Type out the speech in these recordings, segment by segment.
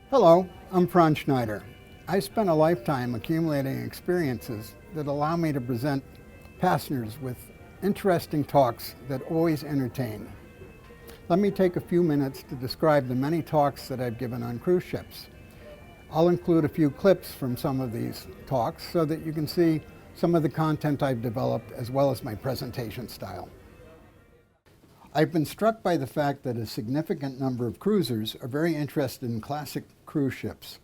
Hello, I'm Franz Schneider. I spent a lifetime accumulating experiences that allow me to present passengers with interesting talks that always entertain. Let me take a few minutes to describe the many talks that I've given on cruise ships. I'll include a few clips from some of these talks so that you can see some of the content I've developed as well as my presentation style. I've been struck by the fact that a significant number of cruisers are very interested in classic cruise ships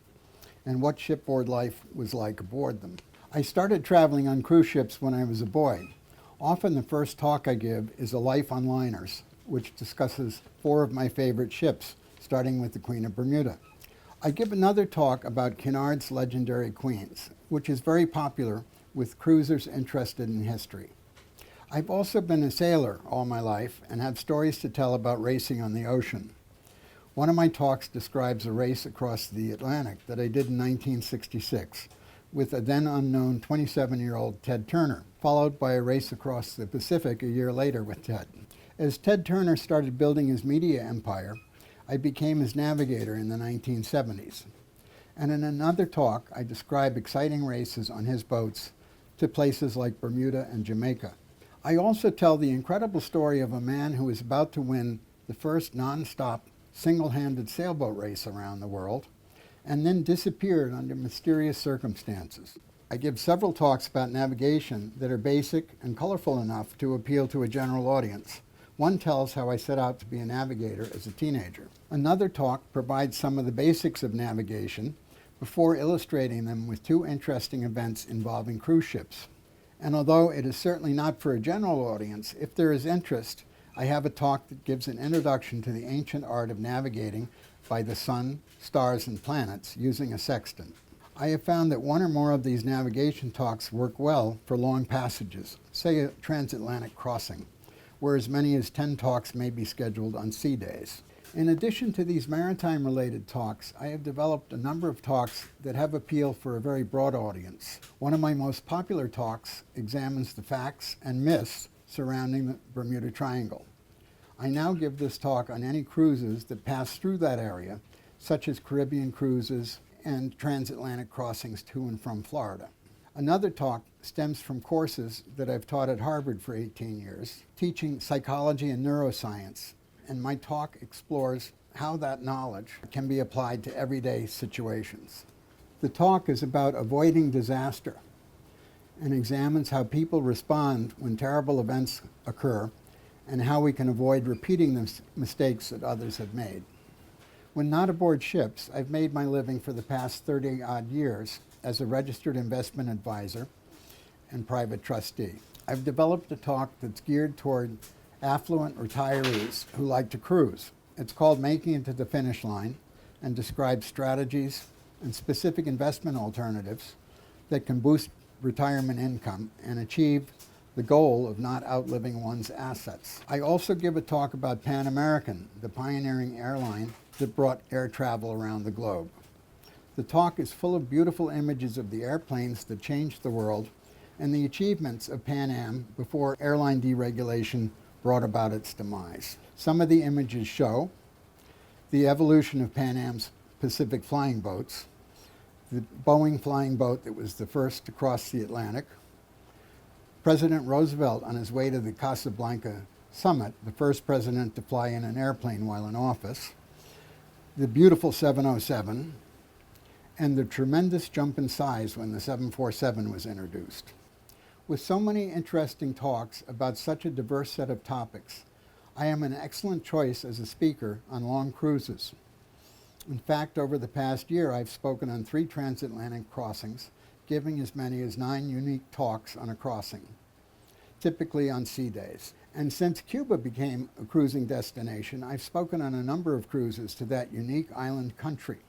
and what shipboard life was like aboard them. I started traveling on cruise ships when I was a boy. Often the first talk I give is a life on liners, which discusses 4 of my favorite ships, starting with the Queen of Bermuda. I give another talk about Cunard's legendary queens, which is very popular with cruisers interested in history. I've also been a sailor all my life and have stories to tell about racing on the ocean. One of my talks describes a race across the Atlantic that I did in 1966 with a then unknown 27-year-old Ted Turner, followed by a race across the Pacific a year later with Ted. As Ted Turner started building his media empire, I became his navigator in the 1970s. And in another talk, I describe exciting races on his boats to places like Bermuda and Jamaica. I also tell the incredible story of a man who is about to win the first non-stop, single-handed sailboat race around the world, and then disappeared under mysterious circumstances. I give several talks about navigation that are basic and colorful enough to appeal to a general audience. One tells how I set out to be a navigator as a teenager. Another talk provides some of the basics of navigation before illustrating them with 2 interesting events involving cruise ships. And although it is certainly not for a general audience, if there is interest, I have a talk that gives an introduction to the ancient art of navigating by the sun, stars, and planets using a sextant. I have found that 1 or more of these navigation talks work well for long passages, say a transatlantic crossing, where as many as 10 talks may be scheduled on sea days. In addition to these maritime-related talks, I have developed a number of talks that have appeal for a very broad audience. One of my most popular talks examines the facts and myths surrounding the Bermuda Triangle. I now give this talk on any cruises that pass through that area, such as Caribbean cruises and transatlantic crossings to and from Florida. Another talk stems from courses that I've taught at Harvard for 18 years, teaching psychology and neuroscience, and my talk explores how that knowledge can be applied to everyday situations. The talk is about avoiding disaster and examines how people respond when terrible events occur and how we can avoid repeating the mistakes that others have made. When not aboard ships, I've made my living for the past 30-odd years as a registered investment advisor and private trustee. I've developed a talk that's geared toward affluent retirees who like to cruise. It's called Making It to the Finish Line and describes strategies and specific investment alternatives that can boost retirement income and achieve the goal of not outliving one's assets. I also give a talk about Pan American, the pioneering airline that brought air travel around the globe. The talk is full of beautiful images of the airplanes that changed the world and the achievements of Pan Am before airline deregulation brought about its demise. Some of the images show the evolution of Pan Am's Pacific flying boats, the Boeing flying boat that was the first to cross the Atlantic, President Roosevelt on his way to the Casablanca summit, the first president to fly in an airplane while in office, the beautiful 707, and the tremendous jump in size when the 747 was introduced. With so many interesting talks about such a diverse set of topics, I am an excellent choice as a speaker on long cruises. In fact, over the past year, I've spoken on 3 transatlantic crossings, giving as many as 9 unique talks on a crossing, typically on sea days. And since Cuba became a cruising destination, I've spoken on a number of cruises to that unique island country.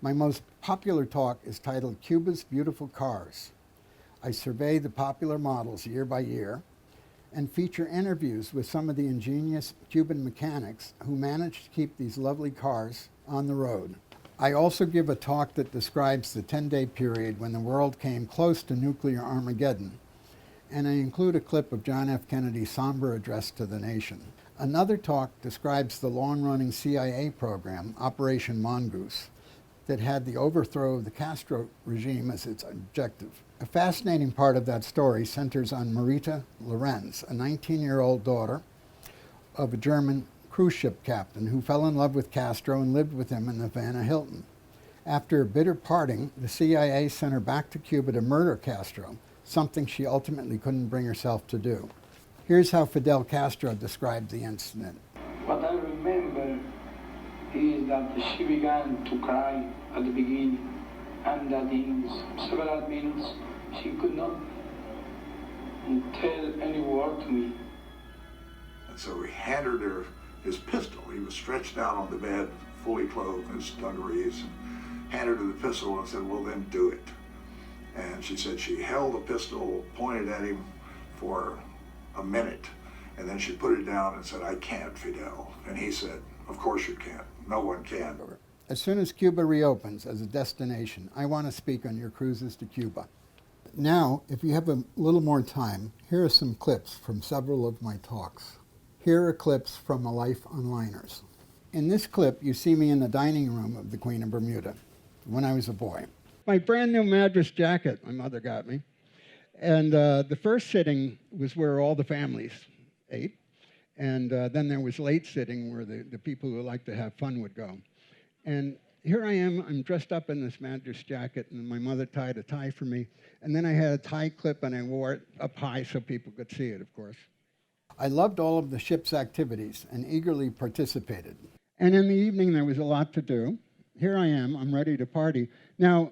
My most popular talk is titled Cuba's Beautiful Cars. I survey the popular models year by year and feature interviews with some of the ingenious Cuban mechanics who managed to keep these lovely cars on the road. I also give a talk that describes the 10-day period when the world came close to nuclear Armageddon, and I include a clip of John F. Kennedy's somber address to the nation. Another talk describes the long-running CIA program, Operation Mongoose, that had the overthrow of the Castro regime as its objective. A fascinating part of that story centers on Marita Lorenz, a 19-year-old daughter of a German cruise ship captain who fell in love with Castro and lived with him in the Havana Hilton. After a bitter parting, the CIA sent her back to Cuba to murder Castro, something she ultimately couldn't bring herself to do. Here's how Fidel Castro described the incident. What I remember is that she began to cry at the beginning, and that in several minutes she could not tell any word to me. And so he handed her his pistol. He was stretched out on the bed, fully clothed in his dungarees, and handed her the pistol and said, well, then do it. And she said she held the pistol, pointed at him for a minute, and then she put it down and said, I can't, Fidel. And he said, of course you can't. No one can. As soon as Cuba reopens as a destination, I want to speak on your cruises to Cuba. Now, if you have a little more time, here are some clips from several of my talks. Here are clips from a life on liners. In this clip, you see me in the dining room of the Queen of Bermuda when I was a boy. My brand new Madras jacket my mother got me. And the first sitting was where all the families ate. And then there was late sitting where the people who like to have fun would go. And here I am, I'm dressed up in this Madras jacket, and my mother tied a tie for me. And then I had a tie clip, and I wore it up high so people could see it, of course. I loved all of the ship's activities and eagerly participated. And in the evening, there was a lot to do. Here I am, I'm ready to party. Now,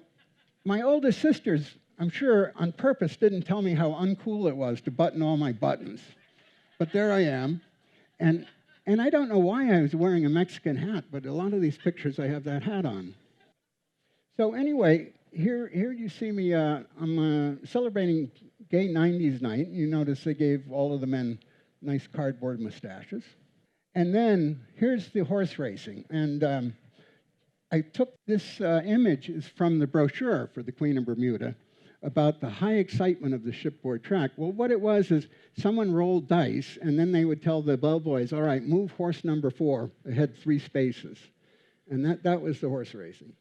my oldest sisters, I'm sure on purpose, didn't tell me how uncool it was to button all my buttons. But there I am. And I don't know why I was wearing a Mexican hat, but a lot of these pictures I have that hat on. So anyway, here you see me, I'm celebrating Gay 90s night. You notice they gave all of the men nice cardboard mustaches. And then here's the horse racing. And I took this image is from the brochure for the Queen of Bermuda about the high excitement of the shipboard track. Well, what it was is someone rolled dice, and then they would tell the bellboys, all right, move horse number 4 ahead 3 spaces. And that was the horse racing.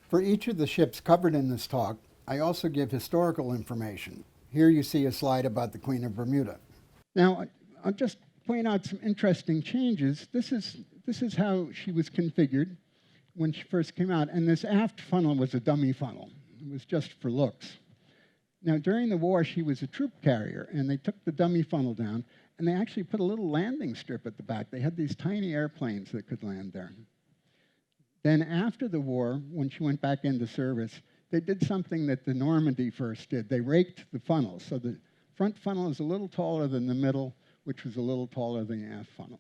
For each of the ships covered in this talk, I also give historical information. Here you see a slide about the Queen of Bermuda. Now, I'll just point out some interesting changes. This is how she was configured when she first came out, and this aft funnel was a dummy funnel. It was just for looks. Now, during the war, she was a troop carrier, and they took the dummy funnel down, and they actually put a little landing strip at the back. They had these tiny airplanes that could land there. Then after the war, when she went back into service, they did something that the Normandy first did. They raked the funnel, so the front funnel is a little taller than the middle, which was a little taller than the aft funnel.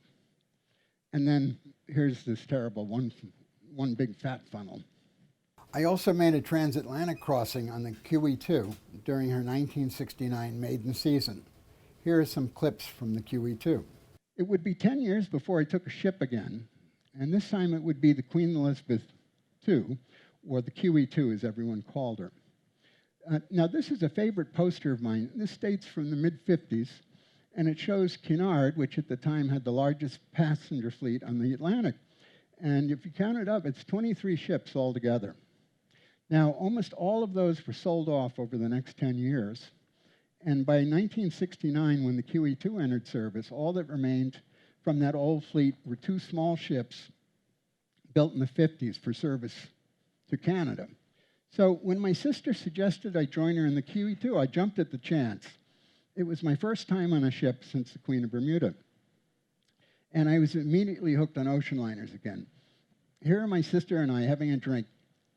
And then here's this terrible one big fat funnel. I also made a transatlantic crossing on the QE2 during her 1969 maiden season. Here are some clips from the QE2. It would be 10 years before I took a ship again, and this time it would be the Queen Elizabeth II, or the QE2 as everyone called her. Now this is a favorite poster of mine. This dates from the mid-50s, and it shows Cunard, which at the time had the largest passenger fleet on the Atlantic. And if you count it up, it's 23 ships altogether. Now, almost all of those were sold off over the next 10 years. And by 1969, when the QE2 entered service, all that remained from that old fleet were 2 small ships built in the 50s for service to Canada. So when my sister suggested I join her in the QE2, I jumped at the chance. It was my first time on a ship since the Queen of Bermuda. And I was immediately hooked on ocean liners again. Here are my sister and I having a drink.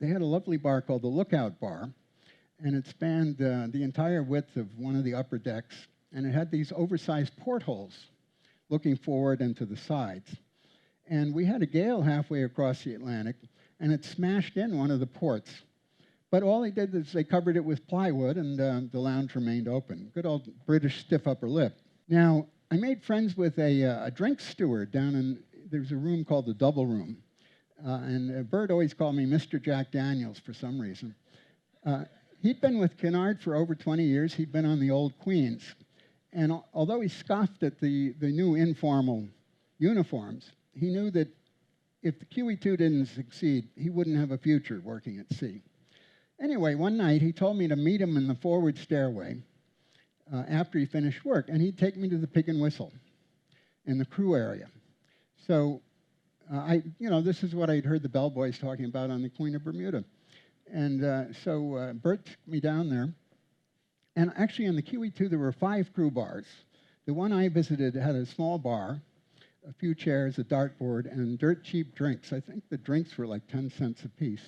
They had a lovely bar called the Lookout Bar, and it spanned the entire width of one of the upper decks, and it had these oversized portholes looking forward and to the sides. And we had a gale halfway across the Atlantic, and it smashed in one of the ports. But all they did is they covered it with plywood, and the lounge remained open. Good old British stiff upper lip. Now, I made friends with a drink steward down in, there's a room called the Double Room. And Bert always called me Mr. Jack Daniels for some reason. He'd been with Cunard for over 20 years. He'd been on the old Queens. And although he scoffed at the new informal uniforms, he knew that if the QE2 didn't succeed, he wouldn't have a future working at sea. Anyway, one night he told me to meet him in the forward stairway after he finished work, and he'd take me to the Pig and Whistle in the crew area. So this is what I'd heard the bellboys talking about on the Queen of Bermuda. And so Bert took me down there. And actually in the QE2 there were 5 crew bars. The one I visited had a small bar, a few chairs, a dartboard, and dirt cheap drinks. I think the drinks were like 10 cents a piece.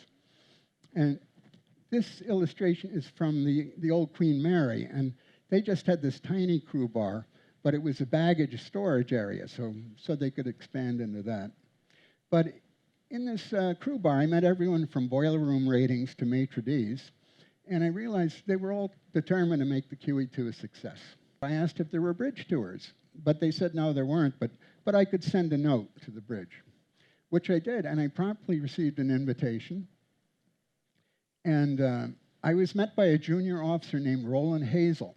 And this illustration is from the old Queen Mary, and they just had this tiny crew bar, but it was a baggage storage area, so they could expand into that. But in this crew bar, I met everyone from boiler room ratings to maitre d's, and I realized they were all determined to make the QE2 a success. I asked if there were bridge tours, but they said no, there weren't, but I could send a note to the bridge, which I did, and I promptly received an invitation. And I was met by a junior officer named Roland Hazel,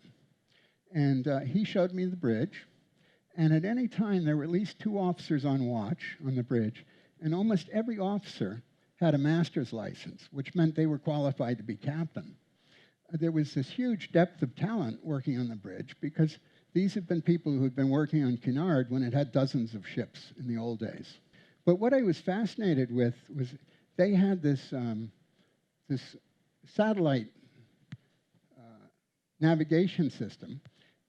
and he showed me the bridge, and at any time there were at least 2 officers on watch on the bridge, and almost every officer had a master's license, which meant they were qualified to be captain. There was this huge depth of talent working on the bridge because these have been people who had been working on Cunard when it had dozens of ships in the old days. But what I was fascinated with was they had this satellite navigation system,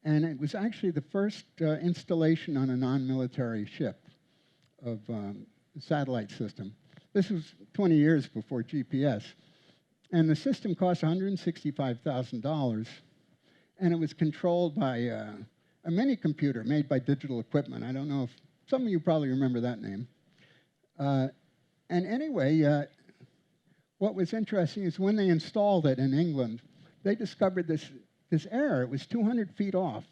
and it was actually the first installation on a non-military ship of the satellite system. This was 20 years before GPS. And the system cost $165,000, and it was controlled by a mini computer made by Digital Equipment. I don't know if some of you probably remember that name. And anyway, what was interesting is when they installed it in England, they discovered this error. It was 200 feet off.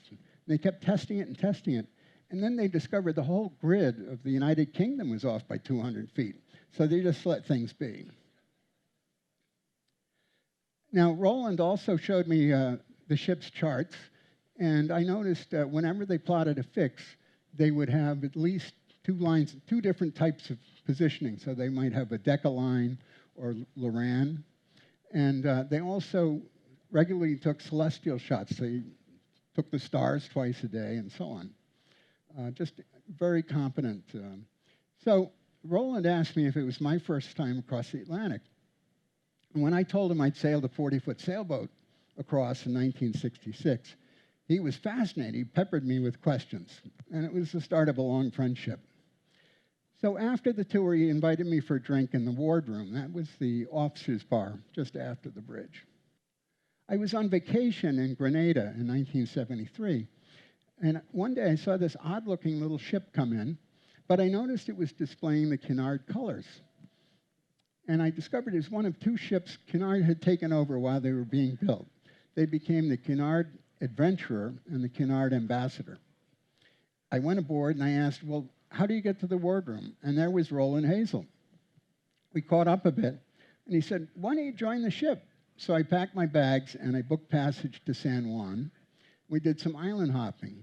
They kept testing it, and then they discovered the whole grid of the United Kingdom was off by 200 feet. So they just let things be. Now, Roland also showed me the ship's charts, and I noticed whenever they plotted a fix, they would have at least 2 lines, 2 different types of positioning. So they might have a Decca line or Loran. And they also regularly took celestial shots. They took the stars twice a day and so on. Just very competent. So Roland asked me if it was my first time across the Atlantic. And when I told him I'd sailed a 40-foot sailboat across in 1966, he was fascinated. He peppered me with questions, and it was the start of a long friendship. So after the tour, he invited me for a drink in the wardroom. That was the officers' bar just after the bridge. I was on vacation in Grenada in 1973, and one day I saw this odd-looking little ship come in, but I noticed it was displaying the Cunard colors. And I discovered it was one of 2 ships Cunard had taken over while they were being built. They became the Cunard Adventurer and the Cunard Ambassador. I went aboard and I asked, well, how do you get to the wardroom? And there was Roland Hazel. We caught up a bit, and he said, why don't you join the ship? So I packed my bags and I booked passage to San Juan. We did some island hopping.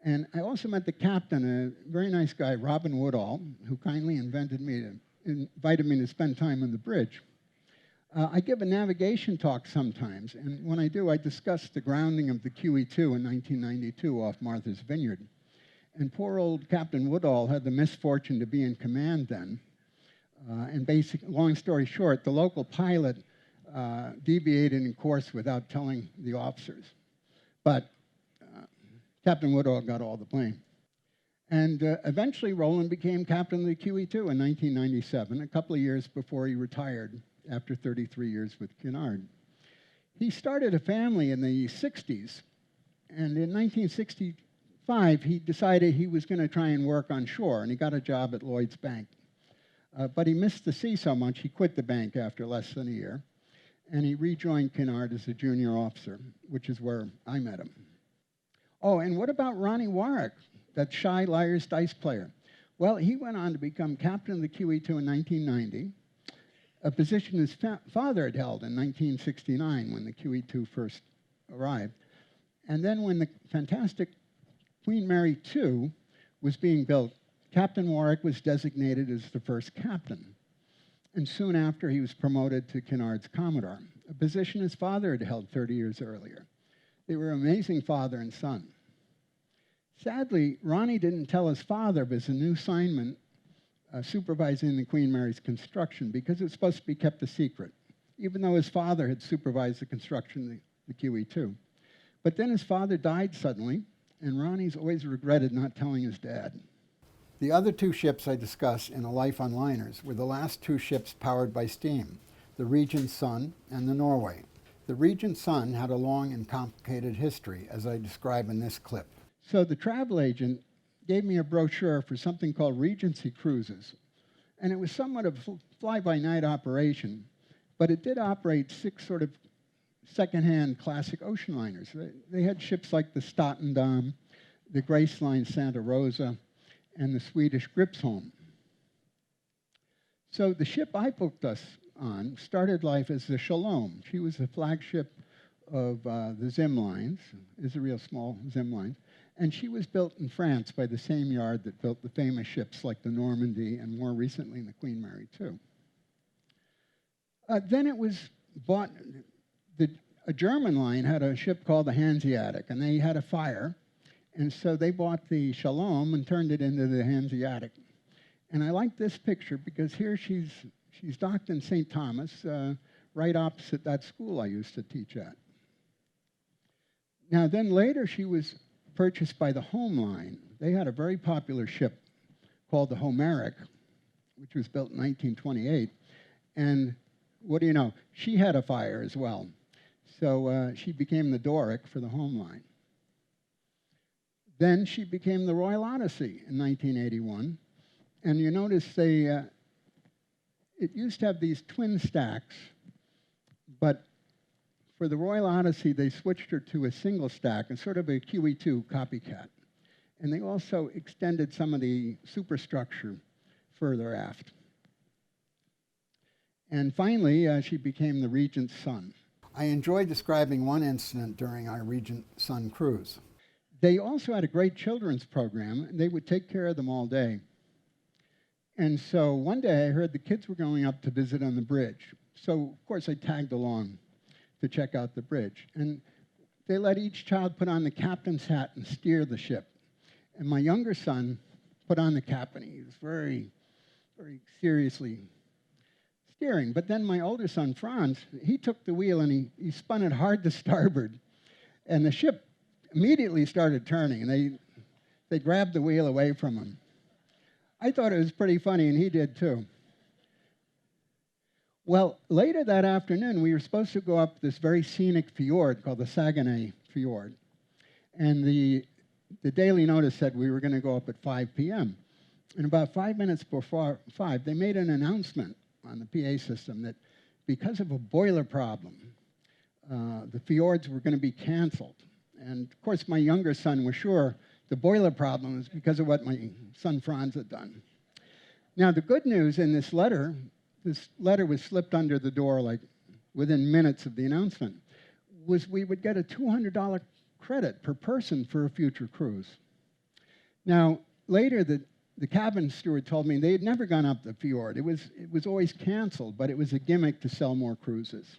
And I also met the captain, a very nice guy, Robin Woodall, who kindly invited me to spend time on the bridge. I give a navigation talk sometimes, and when I do, I discuss the grounding of the QE2 in 1992 off Martha's Vineyard. And poor old Captain Woodall had the misfortune to be in command then. Long story short, the local pilot deviated in course without telling the officers. But Captain Woodall got all the blame. And eventually, Roland became captain of the QE2 in 1997, a couple of years before he retired after 33 years with Cunard. He started a family in the 60s, and in 1965, he decided he was going to try and work on shore, and he got a job at Lloyd's Bank. But he missed the sea so much, he quit the bank after less than a year, and he rejoined Cunard as a junior officer, which is where I met him. Oh, and what about Ronnie Warwick, that shy liar's dice player? Well, he went on to become captain of the QE2 in 1990, a position his father had held in 1969 when the QE2 first arrived. And then when the fantastic Queen Mary II was being built, Captain Warwick was designated as the first captain, and soon after he was promoted to Cunard's Commodore, a position his father had held 30 years earlier. They were amazing father and son. Sadly, Ronnie didn't tell his father of his new assignment supervising the Queen Mary's construction because it was supposed to be kept a secret, even though his father had supervised the construction of the QE2. But then his father died suddenly, and Ronnie's always regretted not telling his dad. The other two ships I discuss in A Life on Liners were the last two ships powered by steam, the Regent Sun and the Norway. The Regent Sun had a long and complicated history, as I describe in this clip. So the travel agent gave me a brochure for something called Regency Cruises, and it was somewhat of a fly-by-night operation, but it did operate 6 sort of second-hand classic ocean liners. They had ships like the Statendam, the Graceline Santa Rosa, and the Swedish Gripsholm. So the ship I booked us on started life as the Shalom. She was the flagship of the Zim lines, Israel small Zim lines, and she was built in France by the same yard that built the famous ships like the Normandy and more recently the Queen Mary too. Then it was bought, a German line had a ship called the Hanseatic, and they had a fire, and so they bought the Shalom and turned it into the Hanseatic. And I like this picture because here she's docked in St. Thomas, right opposite that school I used to teach at. Now then later she was purchased by the Home Line. They had a very popular ship called the Homeric, which was built in 1928. And what do you know? She had a fire as well. So she became the Doric for the Home Line. Then she became the Royal Odyssey in 1981. And you notice it used to have these twin stacks, but for the Royal Odyssey, they switched her to a single stack, and sort of a QE2 copycat. And they also extended some of the superstructure further aft. And finally, she became the Regent Sun. I enjoyed describing one incident during our Regent Sun cruise. They also had a great children's program, and they would take care of them all day. And so one day I heard the kids were going up to visit on the bridge. So, of course, I tagged along to check out the bridge. And they let each child put on the captain's hat and steer the ship. And my younger son put on the cap, and he was very, very seriously steering. But then my older son, Franz, he took the wheel and he spun it hard to starboard. And the ship immediately started turning, and they grabbed the wheel away from him. I thought it was pretty funny, and he did too. Well, later that afternoon, we were supposed to go up this very scenic fjord called the Saguenay Fjord. And the Daily Notice said we were going to go up at 5 p.m. And about 5 minutes before 5, they made an announcement on the PA system that because of a boiler problem, the fjords were going to be canceled. And, of course, my younger son was sure the boiler problem was because of what my son Franz had done. Now, the good news in this letter was slipped under the door like within minutes of the announcement, was we would get a $200 credit per person for a future cruise. Now, later the cabin steward told me they had never gone up the fjord. It was always canceled, but it was a gimmick to sell more cruises.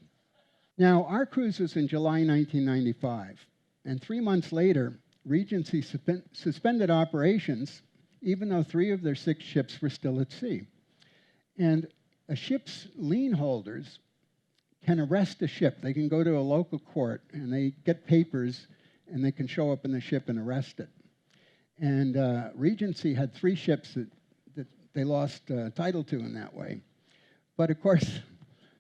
Now, our cruise was in July 1995, and 3 months later, Regency suspended operations, even though 3 of their 6 ships were still at sea. And a ship's lien holders can arrest a ship. They can go to a local court, and they get papers, and they can show up in the ship and arrest it. And Regency had 3 ships that they lost title to in that way. But, of course,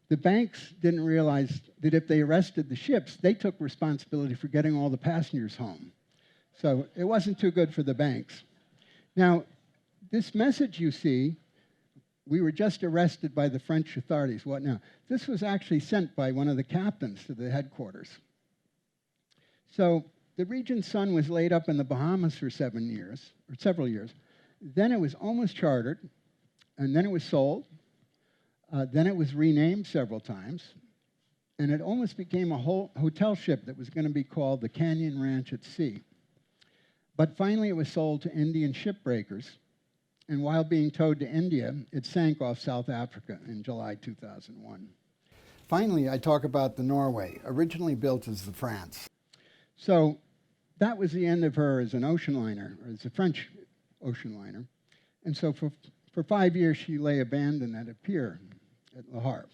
the banks didn't realize that if they arrested the ships, they took responsibility for getting all the passengers home. So it wasn't too good for the banks. Now, this message you see, we were just arrested by the French authorities. What now? This was actually sent by one of the captains to the headquarters. So the Regent Sun was laid up in the Bahamas for several years. Then it was almost chartered, and then it was sold. Then it was renamed several times, and it almost became a whole hotel ship that was going to be called the Canyon Ranch at Sea. But finally it was sold to Indian shipbreakers, and while being towed to India, it sank off South Africa in July 2001. Finally, I talk about the Norway, originally built as the Franz. So that was the end of her as an ocean liner, or as a French ocean liner. And so for 5 years, she lay abandoned at a pier at Le Havre.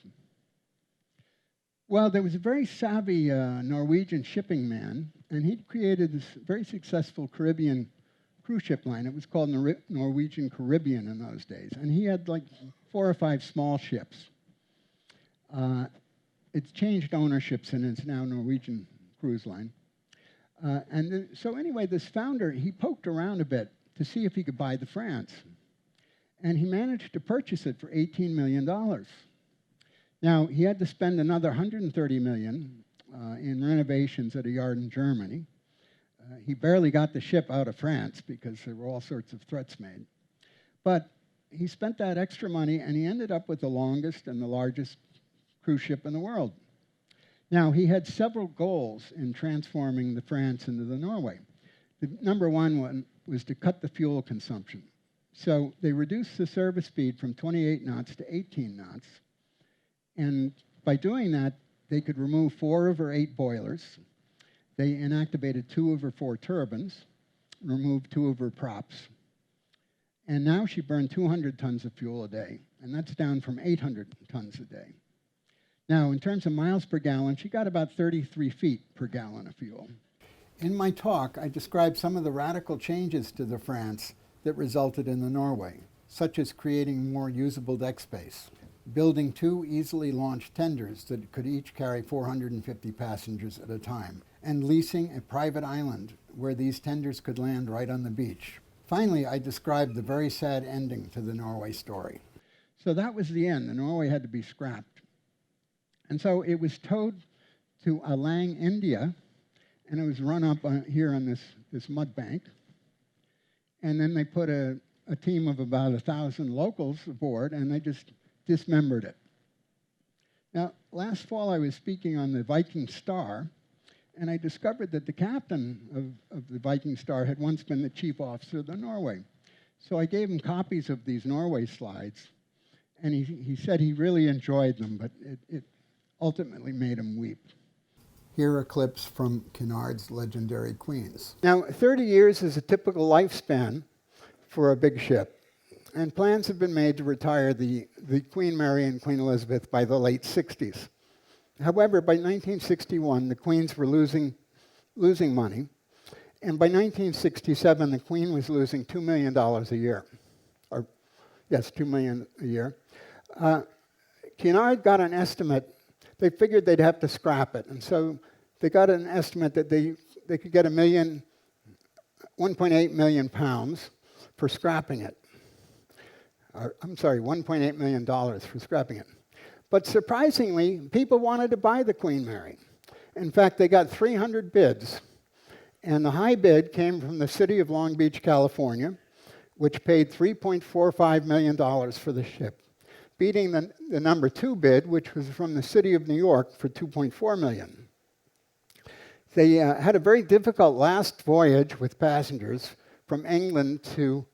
Well, there was a very savvy Norwegian shipping man, and he'd created this very successful Caribbean cruise ship line. It was called Norwegian Caribbean in those days. And he had like 4 or 5 small ships. It's changed ownerships, and it's now Norwegian Cruise Line. So anyway, this founder, he poked around a bit to see if he could buy the Franz. And he managed to purchase it for $18 million. Now, he had to spend another $130 million in renovations at a yard in Germany. He barely got the ship out of France because there were all sorts of threats made. But he spent that extra money, and he ended up with the longest and the largest cruise ship in the world. Now, he had several goals in transforming the Franz into the Norway. The number one was to cut the fuel consumption. So they reduced the service speed from 28 knots to 18 knots. And by doing that, they could remove 4 of her 8 boilers. They inactivated 2 of her 4 turbines, removed 2 of her props. And now she burned 200 tons of fuel a day, and that's down from 800 tons a day. Now, in terms of miles per gallon, she got about 33 feet per gallon of fuel. In my talk, I described some of the radical changes to the Franz that resulted in the Norway, such as creating more usable deck space, building 2 easily launched tenders that could each carry 450 passengers at a time, and leasing a private island where these tenders could land right on the beach. Finally, I described the very sad ending to the Norway story. So that was the end. The Norway had to be scrapped. And so it was towed to Alang, India, and it was run up here on this mud bank. And then they put a team of about 1,000 locals aboard, and they just dismembered it. Now, last fall I was speaking on the Viking Star, and I discovered that the captain of the Viking Star had once been the chief officer of the Norway. So I gave him copies of these Norway slides, and he said he really enjoyed them, but it ultimately made him weep. Here are clips from Cunard's legendary Queens. Now, 30 years is a typical lifespan for a big ship, and plans have been made to retire the Queen Mary and Queen Elizabeth by the late 60s. However, by 1961, the Queens were losing money, and by 1967, the Queen was losing $2 million a year. $2 million a year. Cunard got an estimate. They figured they'd have to scrap it, and so they got an estimate that they could get 1.8 million pounds for scrapping it. $1.8 million for scrapping it. But surprisingly, people wanted to buy the Queen Mary. In fact, they got 300 bids, and the high bid came from the city of Long Beach, California, which paid $3.45 million for the ship, beating the number 2 bid, which was from the city of New York for $2.4 million. They had a very difficult last voyage with passengers from England to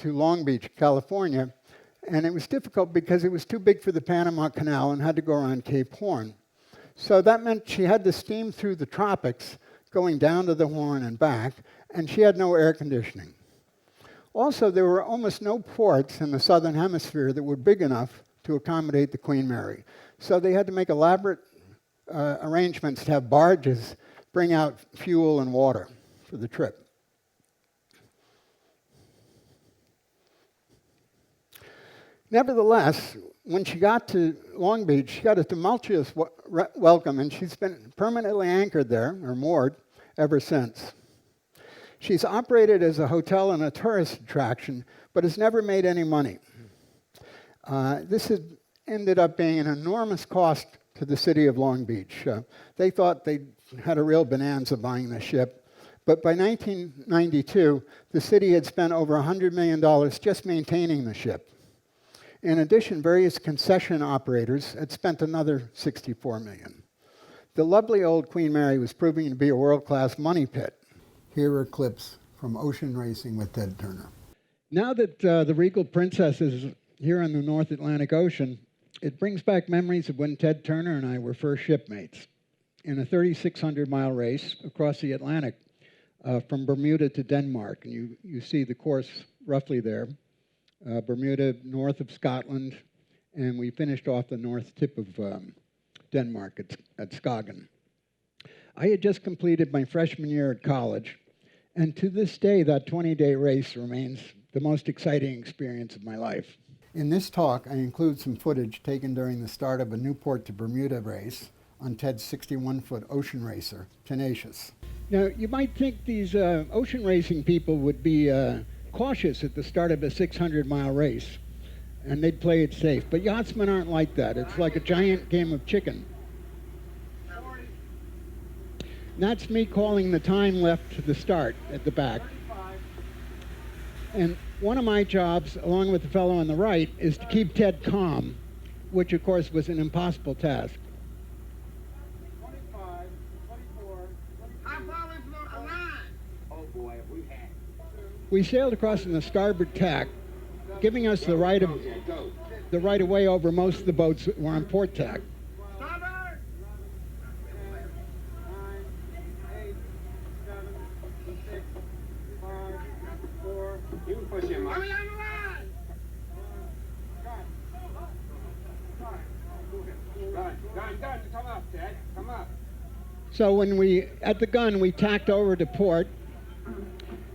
Long Beach, California, and it was difficult because it was too big for the Panama Canal and had to go around Cape Horn. So that meant she had to steam through the tropics, going down to the Horn and back, and she had no air conditioning. Also, there were almost no ports in the southern hemisphere that were big enough to accommodate the Queen Mary. So they had to make elaborate arrangements to have barges bring out fuel and water for the trip. Nevertheless, when she got to Long Beach, she got a tumultuous welcome, and she's been permanently anchored there, or moored, ever since. She's operated as a hotel and a tourist attraction, but has never made any money. This has ended up being an enormous cost to the city of Long Beach. They thought they had a real bonanza buying the ship, but by 1992, the city had spent over $100 million just maintaining the ship. In addition, various concession operators had spent another $64 million. The lovely old Queen Mary was proving to be a world-class money pit. Here are clips from Ocean Racing with Ted Turner. Now that the Regal Princess is here on the North Atlantic Ocean, it brings back memories of when Ted Turner and I were first shipmates in a 3,600-mile race across the Atlantic from Bermuda to Denmark. And you see the course roughly there. Bermuda, north of Scotland, and we finished off the north tip of Denmark at Skagen. I had just completed my freshman year at college, and to this day, that 20-day race remains the most exciting experience of my life. In this talk, I include some footage taken during the start of a Newport to Bermuda race on Ted's 61-foot ocean racer, Tenacious. Now, you might think these ocean racing people would be cautious at the start of a 600-mile race, and they'd play it safe. But yachtsmen aren't like that. It's like a giant game of chicken. And that's me calling the time left to the start at the back. And one of my jobs, along with the fellow on the right, is to keep Ted calm, which, of course, was an impossible task. 25, 24, 25. Oh boy, we had. We sailed across on the starboard tack, giving us the right of way over most of the boats that were on port tack. Starboard! 9, 8, 7, 6, 5, 4. You can push him up. Hurry on the line! Gun, come up, Ted. Come up. So when at the gun, we tacked over to port.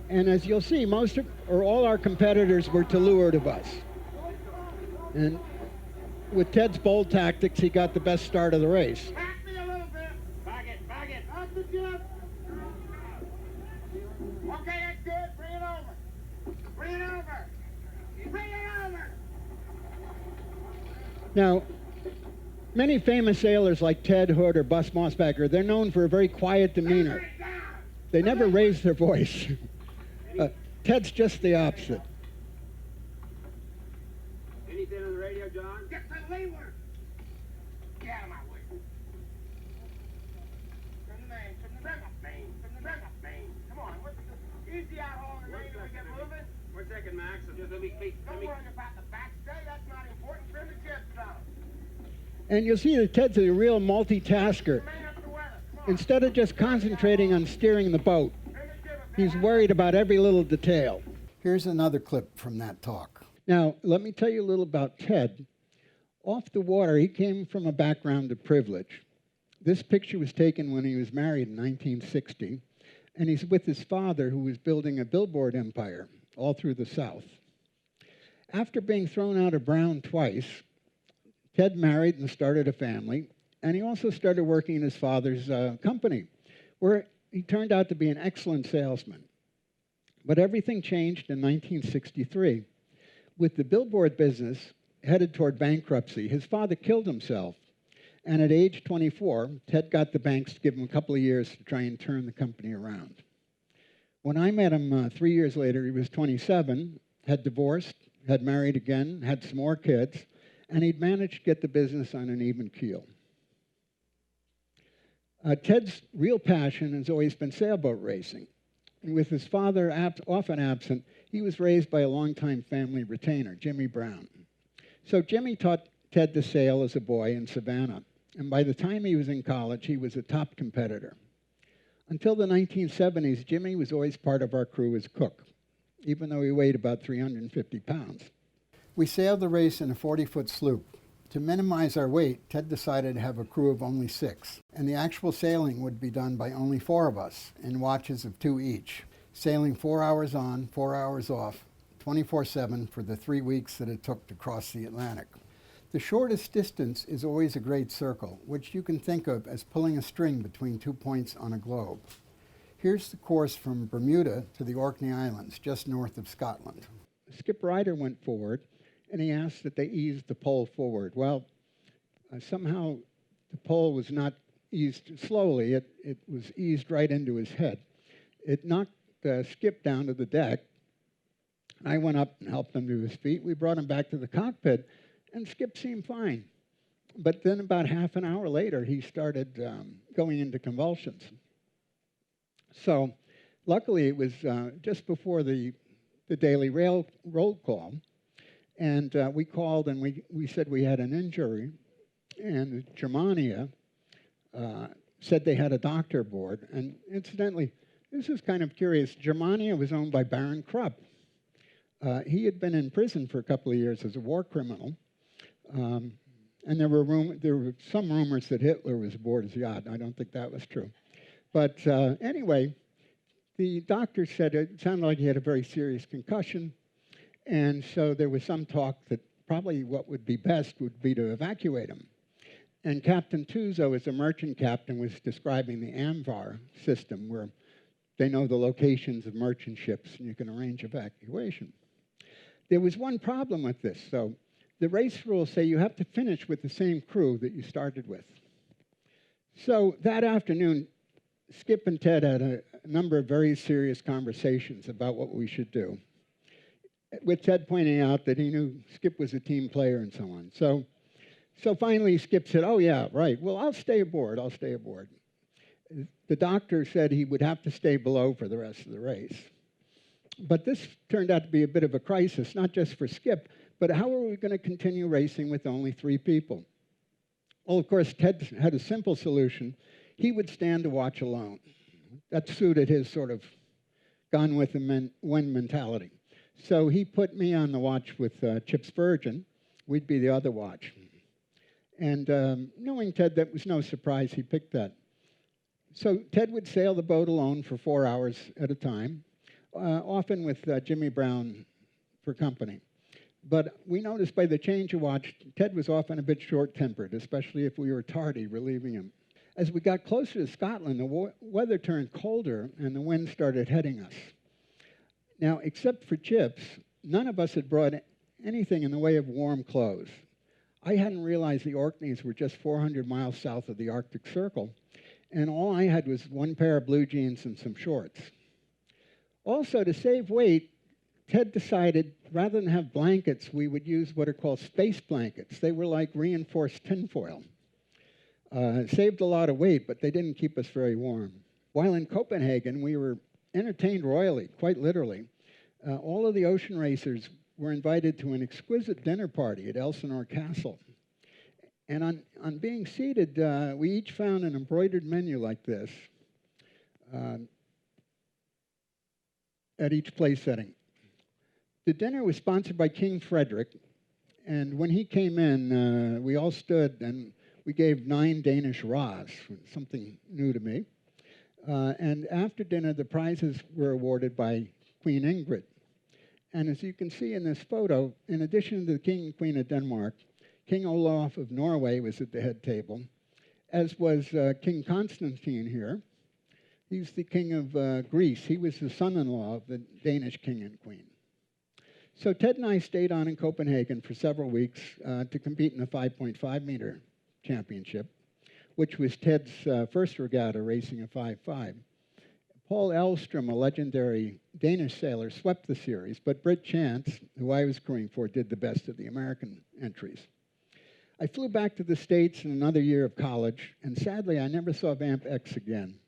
And as you'll see, all our competitors were to leeward of us. And with Ted's bold tactics, he got the best start of the race. Back me a little bit. Back it. Up the jib. Okay, that's good. Bring it over. Now, many famous sailors like Ted Hood or Bus Mossbacker, they're known for a very quiet demeanor. They never raise their voice. Ted's just the opposite. Anything on the radio, John? Get to leeward. Get out of my way. From the main. Come on. Easy out on the radio. We get moving. 1 second, Max. Just let me. Don't worry about the backstay. That's not important. Trim the jib down. And you'll see that Ted's a real multitasker. Instead of just concentrating on steering the boat, he's worried about every little detail. Here's another clip from that talk. Now, let me tell you a little about Ted. Off the water, he came from a background of privilege. This picture was taken when he was married in 1960, and he's with his father, who was building a billboard empire all through the South. After being thrown out of Brown twice, Ted married and started a family, and he also started working in his father's company, where he turned out to be an excellent salesman. But everything changed in 1963. With the billboard business headed toward bankruptcy, his father killed himself. And at age 24, Ted got the banks to give him a couple of years to try and turn the company around. When I met him 3 years later, he was 27, had divorced, had married again, had some more kids, and he'd managed to get the business on an even keel. Ted's real passion has always been sailboat racing. And with his father often absent, he was raised by a longtime family retainer, Jimmy Brown. So Jimmy taught Ted to sail as a boy in Savannah. And by the time he was in college, he was a top competitor. Until the 1970s, Jimmy was always part of our crew as cook, even though he weighed about 350 pounds. We sailed the race in a 40-foot sloop. To minimize our weight, Ted decided to have a crew of only 6, and the actual sailing would be done by only 4 of us, in watches of 2 each, sailing 4 hours on, 4 hours off, 24/7 for the 3 weeks that it took to cross the Atlantic. The shortest distance is always a great circle, which you can think of as pulling a string between 2 points on a globe. Here's the course from Bermuda to the Orkney Islands, just north of Scotland. Skip Ryder went forward, and he asked that they ease the pole forward. Well, somehow the pole was not eased slowly. It was eased right into his head. It knocked Skip down to the deck. I went up and helped him to his feet. We brought him back to the cockpit, and Skip seemed fine. But then about half an hour later, he started going into convulsions. So luckily, it was just before the the daily roll call. And we called and we said we had an injury. And Germania said they had a doctor aboard. And incidentally, this is kind of curious. Germania was owned by Baron Krupp. He had been in prison for a couple of years as a war criminal. And there were some rumors that Hitler was aboard his yacht. I don't think that was true. But anyway, the doctor said it sounded like he had a very serious concussion. And so there was some talk that probably what would be best would be to evacuate him. And Captain Tuzo, as a merchant captain, was describing the AMVAR system, where they know the locations of merchant ships and you can arrange evacuation. There was one problem with this, though. The race rules say you have to finish with the same crew that you started with. So that afternoon, Skip and Ted had a number of very serious conversations about what we should do, with Ted pointing out that he knew Skip was a team player and so on. So finally, Skip said, oh, yeah, right. Well, I'll stay aboard. The doctor said he would have to stay below for the rest of the race. But this turned out to be a bit of a crisis, not just for Skip, but how are we going to continue racing with only 3 people? Well, of course, Ted had a simple solution. He would stand to watch alone. That suited his sort of gone with the wind mentality. So he put me on the watch with Chip Spurgeon. We'd be the other watch. And knowing Ted, that was no surprise he picked that. So Ted would sail the boat alone for 4 hours at a time, often with Jimmy Brown for company. But we noticed by the change of watch, Ted was often a bit short-tempered, especially if we were tardy relieving him. As we got closer to Scotland, the weather turned colder and the wind started heading us. Now, except for Chips, none of us had brought anything in the way of warm clothes. I hadn't realized the Orkneys were just 400 miles south of the Arctic Circle, and all I had was one pair of blue jeans and some shorts. Also, to save weight, Ted decided rather than have blankets, we would use what are called space blankets. They were like reinforced tinfoil. Saved a lot of weight, but they didn't keep us very warm. While in Copenhagen, we were entertained royally, quite literally. All of the ocean racers were invited to an exquisite dinner party at Elsinore Castle. And on being seated, we each found an embroidered menu like this at each place setting. The dinner was sponsored by King Frederick, and when he came in, we all stood and we gave 9 Danish ras, something new to me. And after dinner, the prizes were awarded by Queen Ingrid. And as you can see in this photo, in addition to the King and Queen of Denmark, King Olaf of Norway was at the head table, as was King Constantine here. He's the King of Greece. He was the son-in-law of the Danish King and Queen. So Ted and I stayed on in Copenhagen for several weeks to compete in the 5.5-meter championship, which was Ted's first regatta, racing a 5.5. Paul Elvström, a legendary Danish sailor, swept the series, but Britt Chance, who I was crewing for, did the best of the American entries. I flew back to the States in another year of college, and sadly, I never saw Vamp X again.